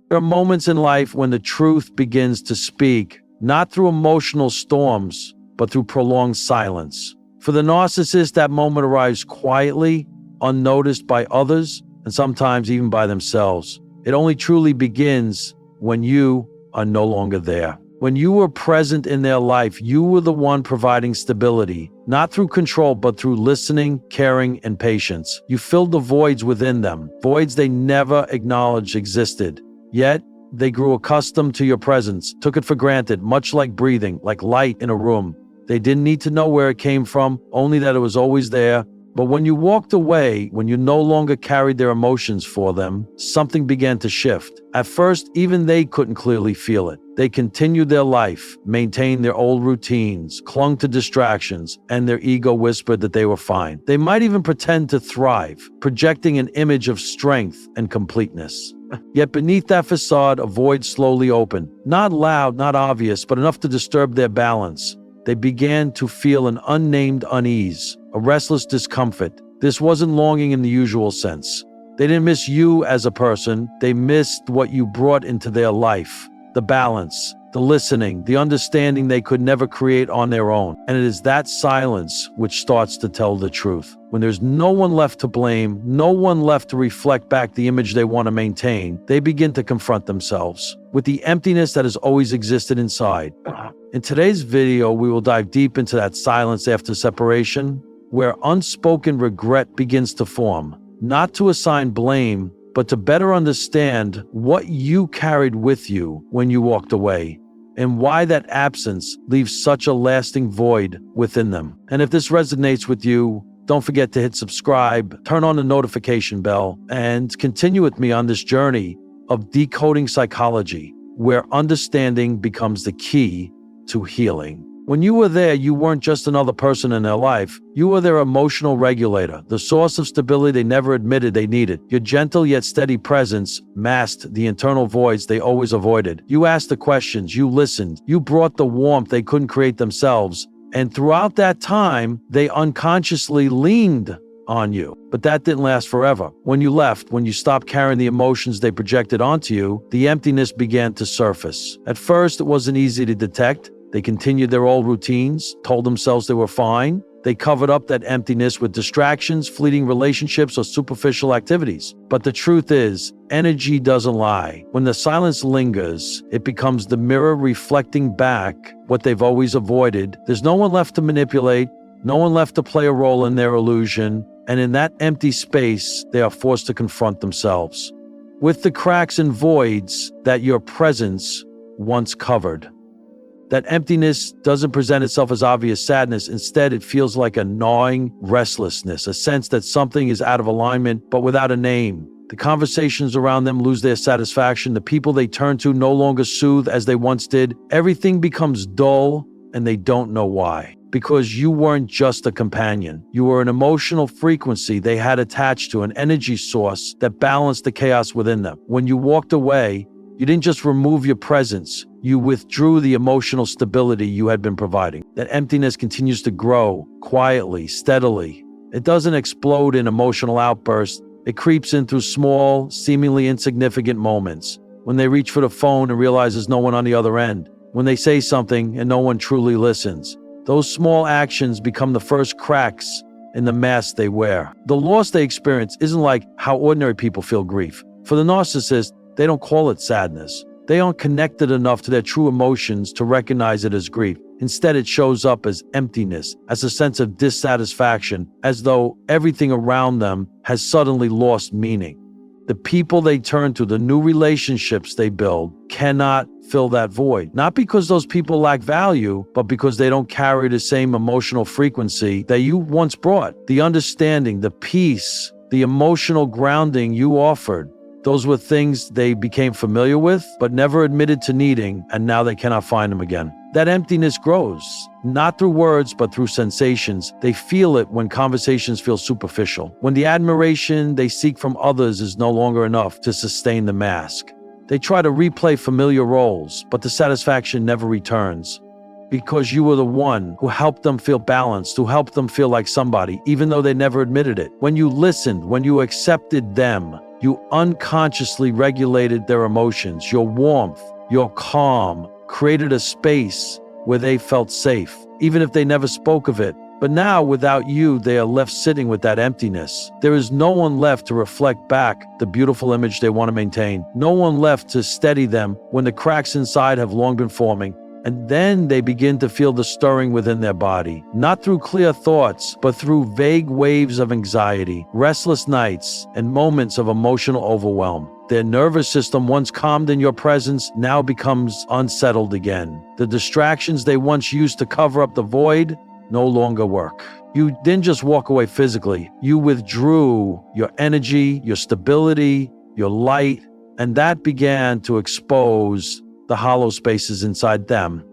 There are moments in life when the truth begins to speak, not through emotional storms, but through prolonged silence. For the narcissist, that moment arrives quietly, unnoticed by others, and sometimes even by themselves. It only truly begins when you are no longer there. When you were present in their life, you were the one providing stability, not through control, but through listening, caring, and patience. You filled the voids within them, voids they never acknowledged existed. Yet, they grew accustomed to your presence, took it for granted, much like breathing, like light in a room. They didn't need to know where it came from, only that it was always there. But when you walked away, when you no longer carried their emotions for them, something began to shift. At first, even they couldn't clearly feel it. They continued their life, maintained their old routines, clung to distractions, and their ego whispered that they were fine. They might even pretend to thrive, projecting an image of strength and completeness. Yet beneath that facade, a void slowly opened. Not loud, not obvious, but enough to disturb their balance. They began to feel an unnamed unease, a restless discomfort. This wasn't longing in the usual sense. They didn't miss you as a person. They missed what you brought into their life. The balance, the listening, the understanding they could never create on their own. And it is that silence which starts to tell the truth. When there's no one left to blame, no one left to reflect back the image they want to maintain, they begin to confront themselves with the emptiness that has always existed inside. In today's video, we will dive deep into that silence after separation, where unspoken regret begins to form, not to assign blame, but to better understand what you carried with you when you walked away, and why that absence leaves such a lasting void within them. And if this resonates with you, don't forget to hit subscribe, turn on the notification bell, and continue with me on this journey of decoding psychology, where understanding becomes the key to healing. When you were there, you weren't just another person in their life. You were their emotional regulator, the source of stability they never admitted they needed. Your gentle yet steady presence masked the internal voids they always avoided. You asked the questions, you listened, you brought the warmth they couldn't create themselves. And throughout that time, they unconsciously leaned on you. But that didn't last forever. When you left, when you stopped carrying the emotions they projected onto you, the emptiness began to surface. At first, it wasn't easy to detect. They continued their old routines, told themselves they were fine. They covered up that emptiness with distractions, fleeting relationships, or superficial activities. But the truth is, energy doesn't lie. When the silence lingers, it becomes the mirror reflecting back what they've always avoided. There's no one left to manipulate, no one left to play a role in their illusion, and in that empty space, they are forced to confront themselves with the cracks and voids that your presence once covered. That emptiness doesn't present itself as obvious sadness. Instead, it feels like a gnawing restlessness, a sense that something is out of alignment, but without a name. The conversations around them lose their satisfaction. The people they turn to no longer soothe as they once did. Everything becomes dull, and they don't know why. Because you weren't just a companion. You were an emotional frequency they had attached to, an energy source that balanced the chaos within them. When you walked away, you didn't just remove your presence, you withdrew the emotional stability you had been providing. That emptiness continues to grow, quietly, steadily. It doesn't explode in emotional outbursts. It creeps in through small, seemingly insignificant moments. When they reach for the phone and realize there's no one on the other end. When they say something and no one truly listens. Those small actions become the first cracks in the mask they wear. The loss they experience isn't like how ordinary people feel grief. For the narcissist, they don't call it sadness. They aren't connected enough to their true emotions to recognize it as grief. Instead, it shows up as emptiness, as a sense of dissatisfaction, as though everything around them has suddenly lost meaning. The people they turn to, the new relationships they build, cannot fill that void. Not because those people lack value, but because they don't carry the same emotional frequency that you once brought. The understanding, the peace, the emotional grounding you offered. Those were things they became familiar with, but never admitted to needing, and now they cannot find them again. That emptiness grows, not through words, but through sensations. They feel it when conversations feel superficial, when the admiration they seek from others is no longer enough to sustain the mask. They try to replay familiar roles, but the satisfaction never returns. Because you were the one who helped them feel balanced, who helped them feel like somebody, even though they never admitted it. When you listened, when you accepted them, You unconsciously regulated their emotions. Your warmth, your calm created a space where they felt safe, even if they never spoke of it. But now, without you, they are left sitting with that emptiness. There is no one left to reflect back the beautiful image they want to maintain. No one left to steady them when the cracks inside have long been forming. And then they begin to feel the stirring within their body, not through clear thoughts, but through vague waves of anxiety, restless nights, and moments of emotional overwhelm. Their nervous system, once calmed in your presence, now becomes unsettled again. The distractions they once used to cover up the void no longer work. You didn't just walk away physically. You withdrew your energy, your stability, your light, and that began to expose the hollow spaces inside them.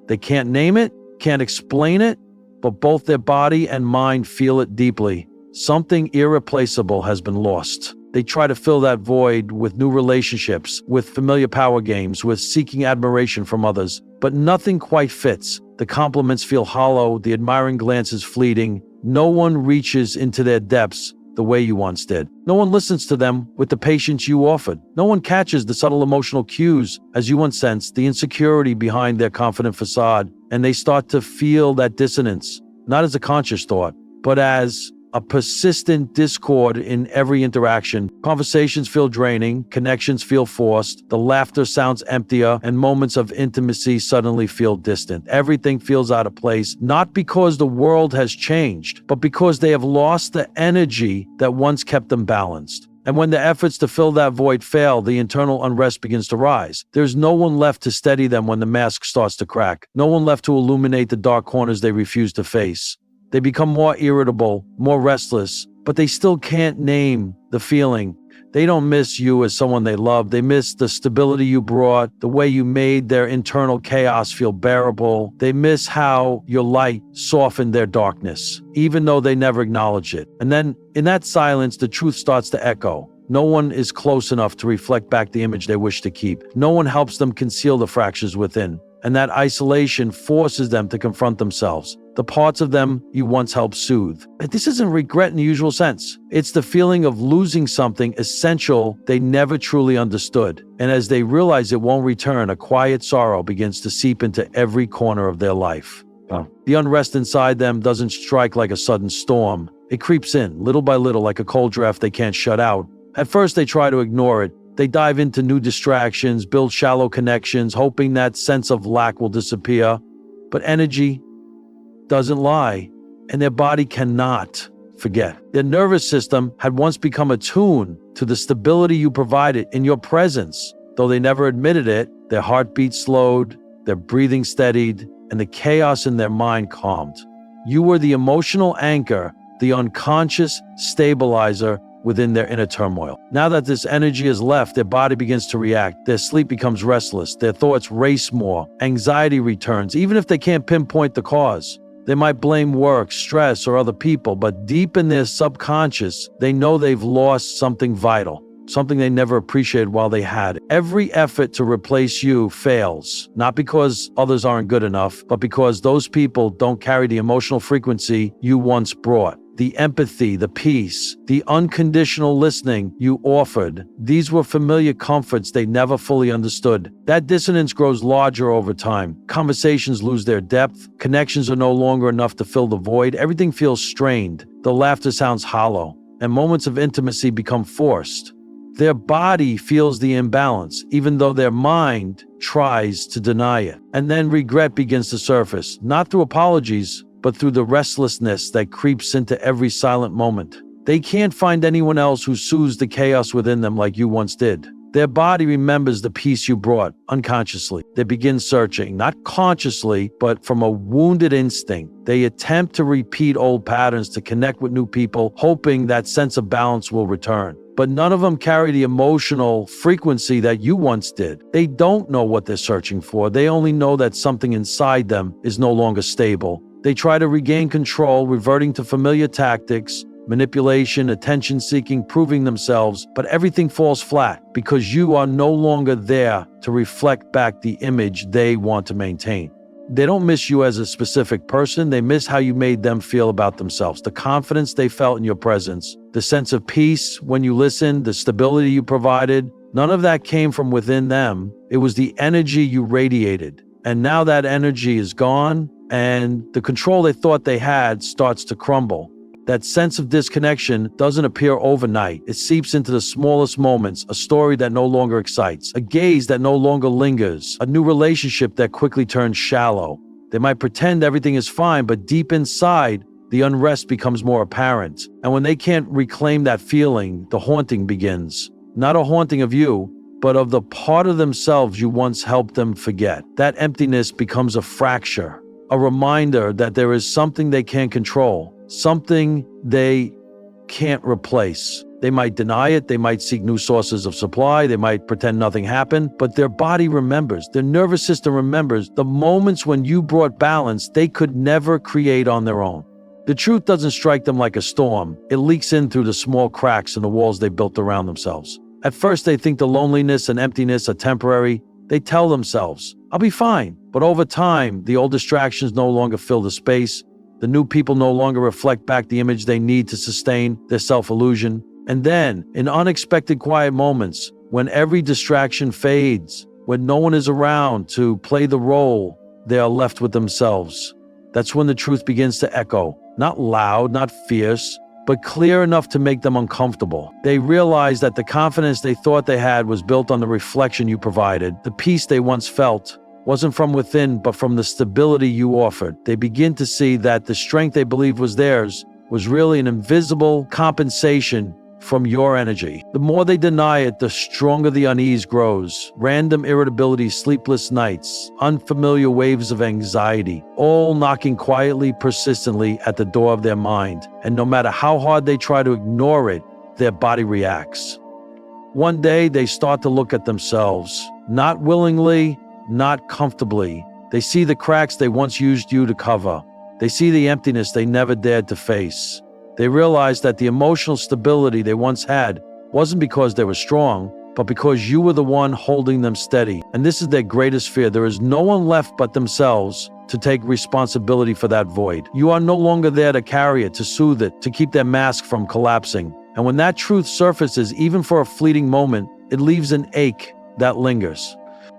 They can't name it, can't explain it, but both their body and mind feel it deeply. Something irreplaceable has been lost. They try to fill that void with new relationships, with familiar power games, with seeking admiration from others, but nothing quite fits. The compliments feel hollow, the admiring glances fleeting. No one reaches into their depths the way you once did. No one listens to them with the patience you offered. No one catches the subtle emotional cues as you once sensed, the insecurity behind their confident facade, and they start to feel that dissonance, not as a conscious thought, but as a persistent discord in every interaction. Conversations feel draining, connections feel forced, the laughter sounds emptier, and moments of intimacy suddenly feel distant. Everything feels out of place, not because the world has changed, but because they have lost the energy that once kept them balanced. And when the efforts to fill that void fail, the internal unrest begins to rise. There's no one left to steady them when the mask starts to crack. No one left to illuminate the dark corners they refuse to face. They become more irritable, more restless, but they still can't name the feeling. They don't miss you as someone they love. They miss the stability you brought, the way you made their internal chaos feel bearable. They miss how your light softened their darkness, even though they never acknowledged it. And then, in that silence, the truth starts to echo. No one is close enough to reflect back the image they wish to keep. No one helps them conceal the fractures within. And that isolation forces them to confront themselves, the parts of them you once helped soothe. But this isn't regret in the usual sense. It's the feeling of losing something essential they never truly understood. And as they realize it won't return, a quiet sorrow begins to seep into every corner of their life. The unrest inside them doesn't strike like a sudden storm. It creeps in, little by little, like a cold draft they can't shut out. At first, they try to ignore it. They dive into new distractions, build shallow connections, hoping that sense of lack will disappear. But energy doesn't lie, and their body cannot forget. Their nervous system had once become attuned to the stability you provided in your presence. Though they never admitted it, their heartbeat slowed, their breathing steadied, and the chaos in their mind calmed. You were the emotional anchor, the unconscious stabilizer within their inner turmoil. Now that this energy is left, their body begins to react. Their sleep becomes restless. Their thoughts race more. Anxiety returns, even if they can't pinpoint the cause. They might blame work, stress, or other people, but deep in their subconscious, they know they've lost something vital, something they never appreciated while they had. Every effort to replace you fails, not because others aren't good enough, but because those people don't carry the emotional frequency you once brought. The empathy, the peace, the unconditional listening you offered. These were familiar comforts they never fully understood. That dissonance grows larger over time. Conversations lose their depth. Connections are no longer enough to fill the void. Everything feels strained. The laughter sounds hollow, and moments of intimacy become forced. Their body feels the imbalance, even though their mind tries to deny it. And then regret begins to surface, not through apologies, but through the restlessness that creeps into every silent moment. They can't find anyone else who soothes the chaos within them like you once did. Their body remembers the peace you brought unconsciously. They begin searching, not consciously, but from a wounded instinct. They attempt to repeat old patterns, to connect with new people, hoping that sense of balance will return. But none of them carry the emotional frequency that you once did. They don't know what they're searching for. They only know that something inside them is no longer stable. They try to regain control, reverting to familiar tactics, manipulation, attention-seeking, proving themselves, but everything falls flat because you are no longer there to reflect back the image they want to maintain. They don't miss you as a specific person. They miss how you made them feel about themselves, the confidence they felt in your presence, the sense of peace when you listened, the stability you provided. None of that came from within them. It was the energy you radiated. And now that energy is gone, and the control they thought they had starts to crumble. That sense of disconnection doesn't appear overnight. It seeps into the smallest moments, a story that no longer excites, a gaze that no longer lingers, a new relationship that quickly turns shallow. They might pretend everything is fine, but deep inside, the unrest becomes more apparent. And when they can't reclaim that feeling, the haunting begins. Not a haunting of you, but of the part of themselves you once helped them forget. That emptiness becomes a fracture, a reminder that there is something they can't control, something they can't replace. They might deny it, they might seek new sources of supply, they might pretend nothing happened, but their body remembers, their nervous system remembers the moments when you brought balance they could never create on their own. The truth doesn't strike them like a storm. It leaks in through the small cracks in the walls they built around themselves. At first they think the loneliness and emptiness are temporary. They tell themselves, I'll be fine. But over time, the old distractions no longer fill the space. The new people no longer reflect back the image they need to sustain their self-illusion. And then, in unexpected quiet moments, when every distraction fades, when no one is around to play the role, they are left with themselves. That's when the truth begins to echo, not loud, not fierce, but clear enough to make them uncomfortable. They realize that the confidence they thought they had was built on the reflection you provided. The peace they once felt wasn't from within, but from the stability you offered. They begin to see that the strength they believed was theirs was really an invisible compensation from your energy. The more they deny it, the stronger the unease grows. Random irritability, sleepless nights, unfamiliar waves of anxiety, all knocking quietly, persistently at the door of their mind. And no matter how hard they try to ignore it, their body reacts. One day, they start to look at themselves, not willingly, not comfortably. They see the cracks they once used you to cover. They see the emptiness they never dared to face. They realize that the emotional stability they once had wasn't because they were strong, but because you were the one holding them steady. And this is their greatest fear. There is no one left but themselves to take responsibility for that void. You are no longer there to carry it, to soothe it, to keep their mask from collapsing. And when that truth surfaces, even for a fleeting moment, it leaves an ache that lingers.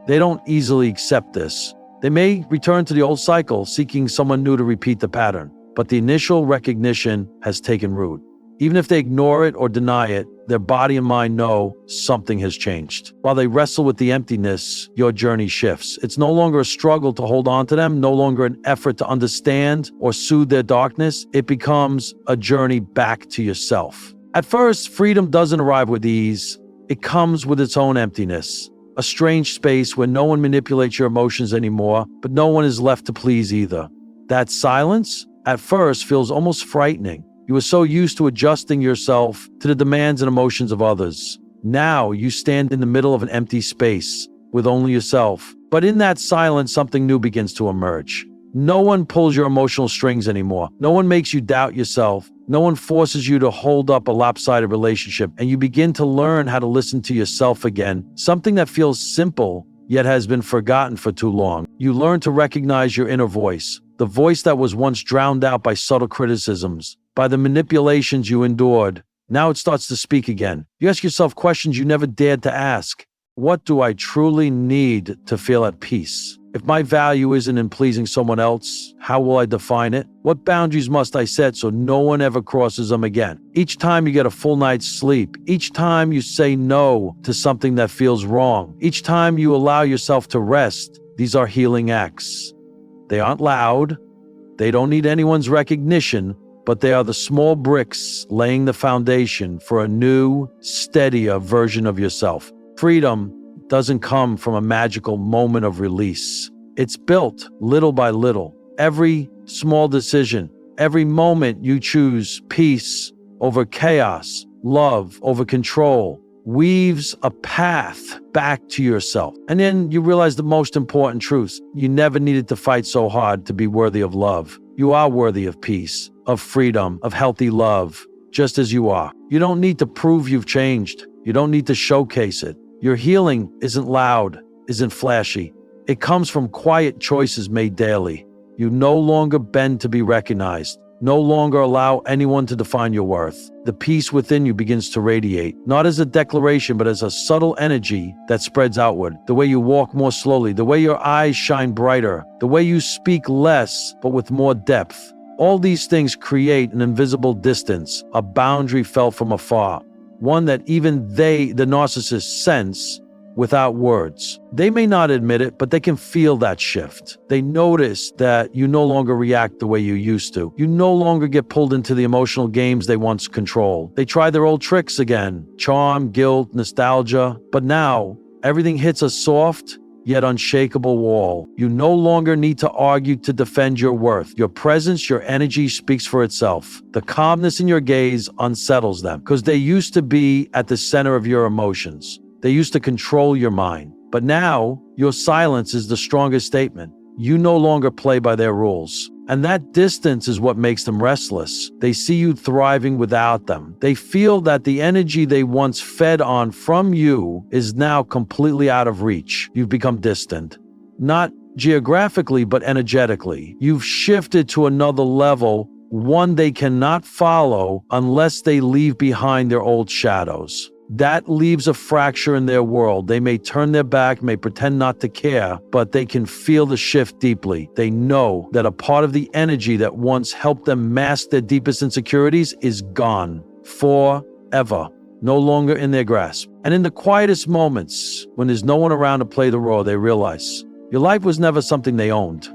They don't easily accept this. They may return to the old cycle, seeking someone new to repeat the pattern. But the initial recognition has taken root. Even if they ignore it or deny it, their body and mind know something has changed. While they wrestle with the emptiness, your journey shifts. It's no longer a struggle to hold on to them, no longer an effort to understand or soothe their darkness. It becomes a journey back to yourself. At first, freedom doesn't arrive with ease. It comes with its own emptiness. A strange space where no one manipulates your emotions anymore, but no one is left to please either. That silence, at first, feels almost frightening. You are so used to adjusting yourself to the demands and emotions of others. Now you stand in the middle of an empty space with only yourself. But in that silence, something new begins to emerge. No one pulls your emotional strings anymore. No one makes you doubt yourself. No one forces you to hold up a lopsided relationship. And you begin to learn how to listen to yourself again. Something that feels simple, yet has been forgotten for too long. You learn to recognize your inner voice. The voice that was once drowned out by subtle criticisms, by the manipulations you endured. Now it starts to speak again. You ask yourself questions you never dared to ask. What do I truly need to feel at peace? If my value isn't in pleasing someone else, how will I define it? What boundaries must I set so no one ever crosses them again? Each time you get a full night's sleep, each time you say no to something that feels wrong, each time you allow yourself to rest, these are healing acts. They aren't loud, they don't need anyone's recognition, but they are the small bricks laying the foundation for a new, steadier version of yourself. Freedom doesn't come from a magical moment of release. It's built little by little. Every small decision, every moment you choose peace over chaos, love over control, weaves a path back to yourself. And then you realize the most important truth. You never needed to fight so hard to be worthy of love. You are worthy of peace, of freedom, of healthy love, just as you are. You don't need to prove you've changed. You don't need to showcase it. Your healing isn't loud, isn't flashy. It comes from quiet choices made daily. You no longer bend to be recognized, no longer allow anyone to define your worth. The peace within you begins to radiate, not as a declaration, but as a subtle energy that spreads outward. The way you walk more slowly, the way your eyes shine brighter, the way you speak less, but with more depth. All these things create an invisible distance, a boundary felt from afar, one that even they, the narcissist, sense without words. They may not admit it, but they can feel that shift. They notice that you no longer react the way you used to. You no longer get pulled into the emotional games they once controlled. They try their old tricks again, charm, guilt, nostalgia. But now, everything hits a soft, yet unshakable wall. You no longer need to argue to defend your worth. Your presence, your energy speaks for itself. The calmness in your gaze unsettles them, because they used to be at the center of your emotions. They used to control your mind. But now, your silence is the strongest statement. You no longer play by their rules. And that distance is what makes them restless. They see you thriving without them. They feel that the energy they once fed on from you is now completely out of reach. You've become distant. Not geographically, but energetically. You've shifted to another level, one they cannot follow unless they leave behind their old shadows. That leaves a fracture in their world. They may turn their back, may pretend not to care, but they can feel the shift deeply. They know that a part of the energy that once helped them mask their deepest insecurities is gone forever, no longer in their grasp. And in the quietest moments, when there's no one around to play the role, they realize your life was never something they owned.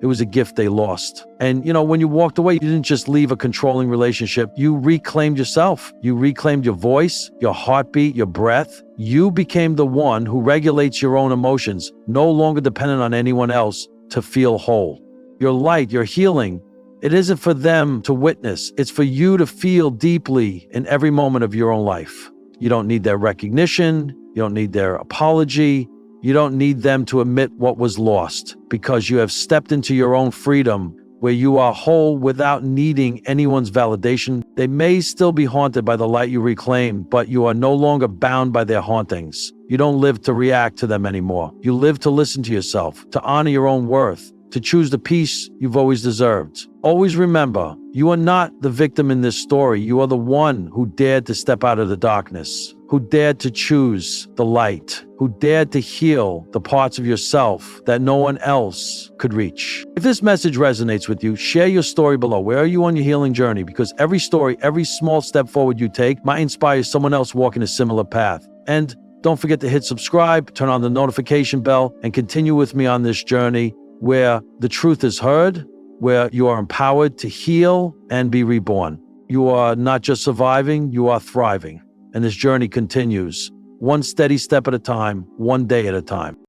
It was a gift they lost. And, when you walked away, you didn't just leave a controlling relationship. You reclaimed yourself. You reclaimed your voice, your heartbeat, your breath. You became the one who regulates your own emotions, no longer dependent on anyone else to feel whole. Your light, your healing, it isn't for them to witness. It's for you to feel deeply in every moment of your own life. You don't need their recognition. You don't need their apology. You don't need them to admit what was lost, because you have stepped into your own freedom where you are whole without needing anyone's validation. They may still be haunted by the light you reclaimed, but you are no longer bound by their hauntings. You don't live to react to them anymore. You live to listen to yourself, to honor your own worth, to choose the peace you've always deserved. Always remember, you are not the victim in this story. You are the one who dared to step out of the darkness, who dared to choose the light, who dared to heal the parts of yourself that no one else could reach. If this message resonates with you, share your story below. Where are you on your healing journey? Because every story, every small step forward you take might inspire someone else walking a similar path. And don't forget to hit subscribe, turn on the notification bell, and continue with me on this journey where the truth is heard, where you are empowered to heal and be reborn. You are not just surviving, you are thriving. And this journey continues, one steady step at a time, one day at a time.